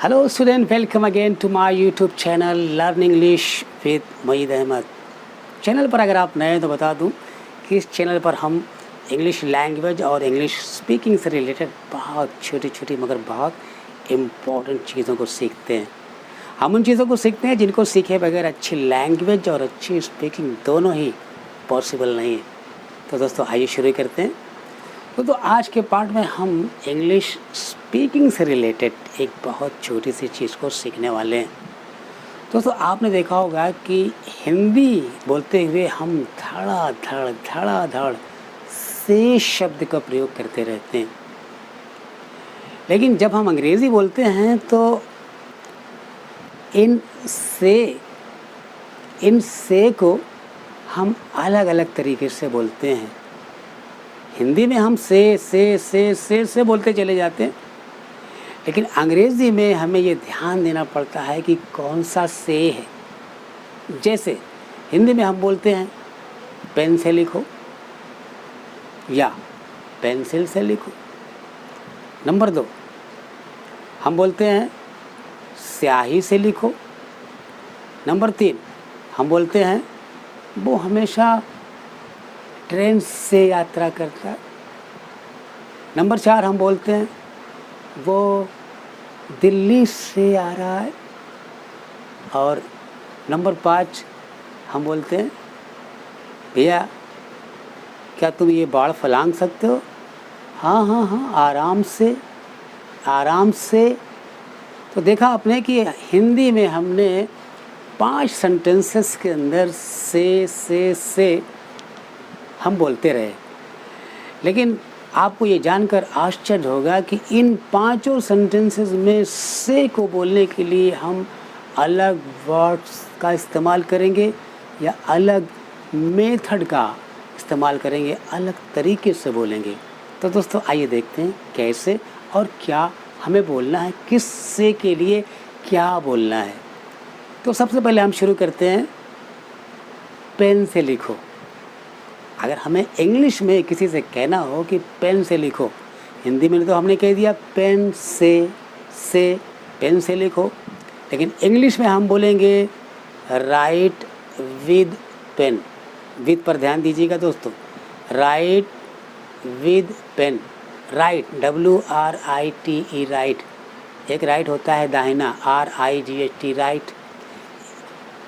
Hello student, welcome again to my YouTube channel learn English with Moid Ahmad. Channel पर अगर आप नए हैं तो बता दूं कि इस चैनल पर हम इंग्लिश लैंग्वेज और इंग्लिश स्पीकिंग से रिलेटेड बहुत छोटी छोटी मगर बहुत इम्पोर्टेंट चीज़ों को सीखते हैं। हम उन चीज़ों को सीखते हैं जिनको सीखे बगैर अच्छी लैंग्वेज और अच्छी स्पीकिंग दोनों ही पॉसिबल नहीं है। तो दोस्तों आइए शुरू करते हैं। तो आज के पार्ट में हम इंग्लिश स्पीकिंग से रिलेटेड एक बहुत छोटी सी चीज़ को सीखने वाले हैं। दोस्तों आपने देखा होगा कि हिंदी बोलते हुए हम धड़ाधड़ से शब्द का प्रयोग करते रहते हैं, लेकिन जब हम अंग्रेज़ी बोलते हैं तो इन से को हम अलग अलग तरीके से बोलते हैं। हिंदी में हम से बोलते चले जाते हैं, लेकिन अंग्रेज़ी में हमें ये ध्यान देना पड़ता है कि कौन सा से है। जैसे हिंदी में हम बोलते हैं पेन से लिखो या पेंसिल से लिखो। नंबर 2, हम बोलते हैं स्याही से लिखो। नंबर 3, हम बोलते हैं वो हमेशा ट्रेन से यात्रा करता है। नंबर 4, हम बोलते हैं वो दिल्ली से आ रहा है। और नंबर 5, हम बोलते हैं भैया क्या तुम ये बाड़ फलांग सकते हो? हाँ, आराम से। तो देखा आपने कि हिंदी में हमने 5 सेंटेंसेस के अंदर से हम बोलते रहे, लेकिन आपको ये जानकर आश्चर्य होगा कि इन 5 सेंटेंसेस में से को बोलने के लिए हम अलग वर्ड्स का इस्तेमाल करेंगे या अलग मेथड का इस्तेमाल करेंगे, अलग तरीके से बोलेंगे। तो दोस्तों आइए देखते हैं कैसे और क्या हमें बोलना है, किस से के लिए क्या बोलना है। तो सबसे पहले हम शुरू करते हैं पेन से लिखो। अगर हमें इंग्लिश में किसी से कहना हो कि पेन से लिखो, हिंदी में तो हमने कह दिया पेन से पेन से लिखो, लेकिन इंग्लिश में हम बोलेंगे राइट विद पेन। विद पर ध्यान दीजिएगा दोस्तों, write with pen. Write WRITE write, एक राइट होता है दाहिना RIGHT राइट।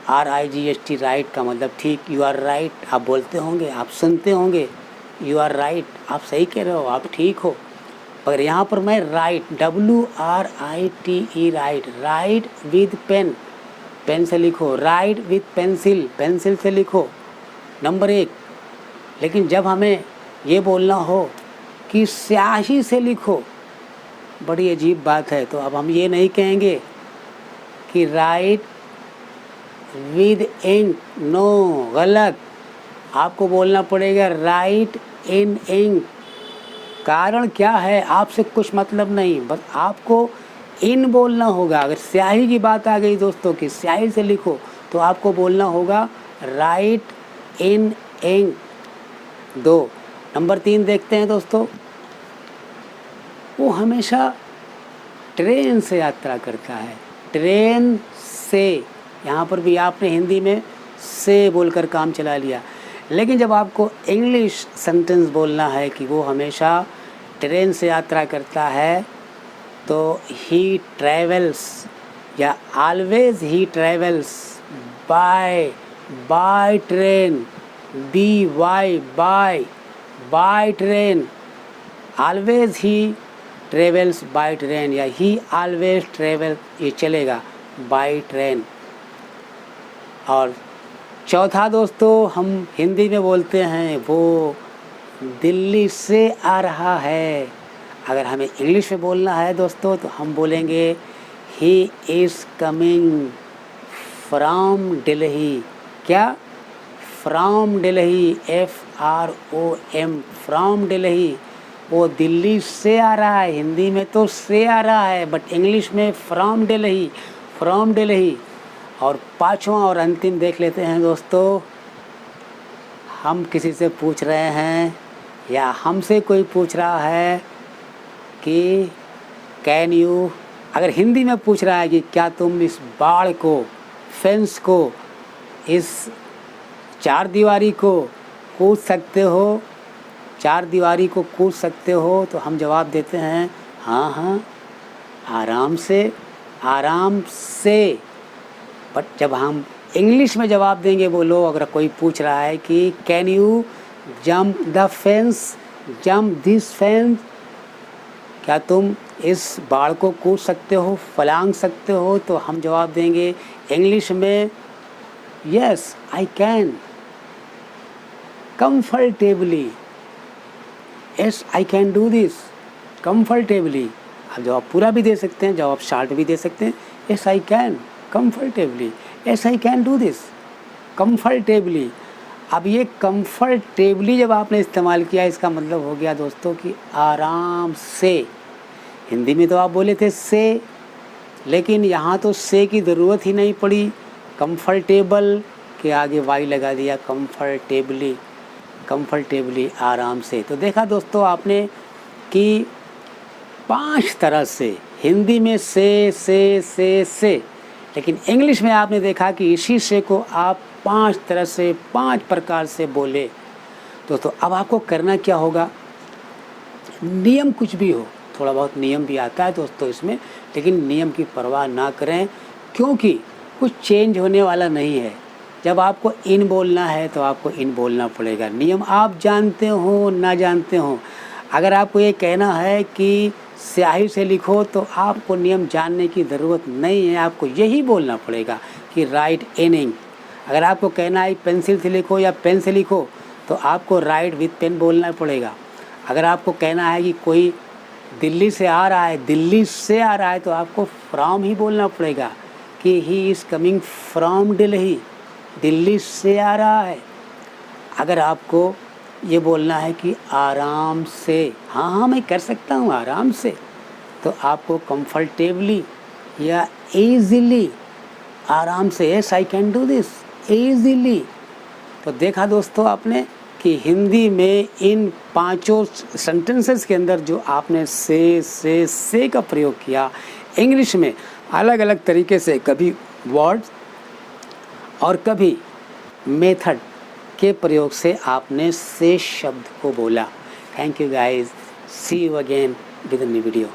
RIGHT राइट का मतलब ठीक, यू आर राइट। आप बोलते होंगे, आप सुनते होंगे यू आर राइट, आप सही कह रहे हो, आप ठीक हो। मगर यहाँ पर मैं write WRITE write, write with pen, pen से लिखो। राइट विद पेंसिल, पेंसिल से लिखो। नंबर 1, लेकिन जब हमें ये बोलना हो कि स्याही से लिखो, बड़ी अजीब बात है। तो अब हम ये नहीं कहेंगे कि राइट विद इंक, नो, गलत। आपको बोलना पड़ेगा राइट इन इंक। कारण क्या है, आपसे कुछ मतलब नहीं, बस आपको इन बोलना होगा। अगर स्याही की बात आ गई दोस्तों कि स्याही से लिखो, तो आपको बोलना होगा राइट इन इंक। 2, नंबर 3 देखते हैं दोस्तों, वो हमेशा ट्रेन से यात्रा करता है। ट्रेन से, यहाँ पर भी आपने हिंदी में से बोलकर काम चला लिया, लेकिन जब आपको इंग्लिश सेंटेंस बोलना है कि वो हमेशा ट्रेन से यात्रा करता है, तो ही ट्रैवल्स या always he travels by train, by train. Always he travels by train या ही ऑलवेज ट्रेवल, ये चलेगा बाय ट्रेन। और चौथा दोस्तों, हम हिंदी में बोलते हैं वो दिल्ली से आ रहा है। अगर हमें इंग्लिश में बोलना है दोस्तों, तो हम बोलेंगे he is coming from Delhi. क्या? From Delhi, FROM, from Delhi. वो दिल्ली से आ रहा है। हिंदी में तो से आ रहा है, बट इंग्लिश में फ्रॉम दिल्ली। और 5वां और अंतिम देख लेते हैं दोस्तों, हम किसी से पूछ रहे हैं या हमसे कोई पूछ रहा है कि कैन यू अगर हिंदी में पूछ रहा है कि क्या तुम इस बाड़ को, फेंस को, इस चार दीवारी को कूद सकते हो, चार दीवारी को कूद सकते हो, तो हम जवाब देते हैं हाँ हाँ, आराम से, आराम से। बट जब हम इंग्लिश में जवाब देंगे, बोलो अगर कोई पूछ रहा है कि can you jump the fence, jump this fence, क्या तुम इस बाड़ को कूद सकते हो, फलांग सकते हो, तो हम जवाब देंगे इंग्लिश में yes I can, comfortably, yes I can do this comfortably. आप जवाब पूरा भी दे सकते हैं, जवाब शॉर्ट भी दे सकते हैं, yes I can comfortably, yes I can do this comfortably. अब ये कंफर्टेबली जब आपने इस्तेमाल किया, इसका मतलब हो गया दोस्तों कि आराम से। हिंदी में तो आप बोले थे से, लेकिन यहाँ तो से की ज़रूरत ही नहीं पड़ी, कंफर्टेबल के आगे वाई लगा दिया, कंफर्टेबली, कंफर्टेबली, आराम से। तो देखा दोस्तों आपने कि 5 तरह से, हिंदी में से, लेकिन इंग्लिश में आपने देखा कि इसी से को आप 5 तरह से, 5 प्रकार से बोले। दोस्तों अब आपको करना क्या होगा, नियम कुछ भी हो, थोड़ा बहुत नियम भी आता है दोस्तों इसमें, लेकिन नियम की परवाह ना करें, क्योंकि कुछ चेंज होने वाला नहीं है। जब आपको इन बोलना है तो आपको इन बोलना पड़ेगा, नियम आप जानते हो ना जानते हो। अगर आपको ये कहना है कि स्याही से लिखो, तो आपको नियम जानने की ज़रूरत नहीं है, आपको यही बोलना पड़ेगा कि राइट इनिंग। अगर आपको कहना है पेंसिल से लिखो या पेन से लिखो, तो आपको राइट विथ पेन बोलना पड़ेगा। अगर आपको कहना है कि कोई दिल्ली से आ रहा है, दिल्ली से आ रहा है, तो आपको फ्रॉम ही बोलना पड़ेगा कि ही is coming from Delhi, Delhi से आ रहा है। अगर आपको ये बोलना है कि आराम से, हाँ हाँ मैं कर सकता हूँ आराम से, तो आपको कंफर्टेबली या ईज़िली, आराम से, yes I can do this easily. तो देखा दोस्तों आपने कि हिंदी में इन 5 सेंटेंसेस के अंदर जो आपने से का प्रयोग किया, इंग्लिश में अलग अलग तरीके से, कभी वर्ड्स और कभी मेथड के प्रयोग से आपने से शब्द को बोला। Thank you guys, see you again with a new video.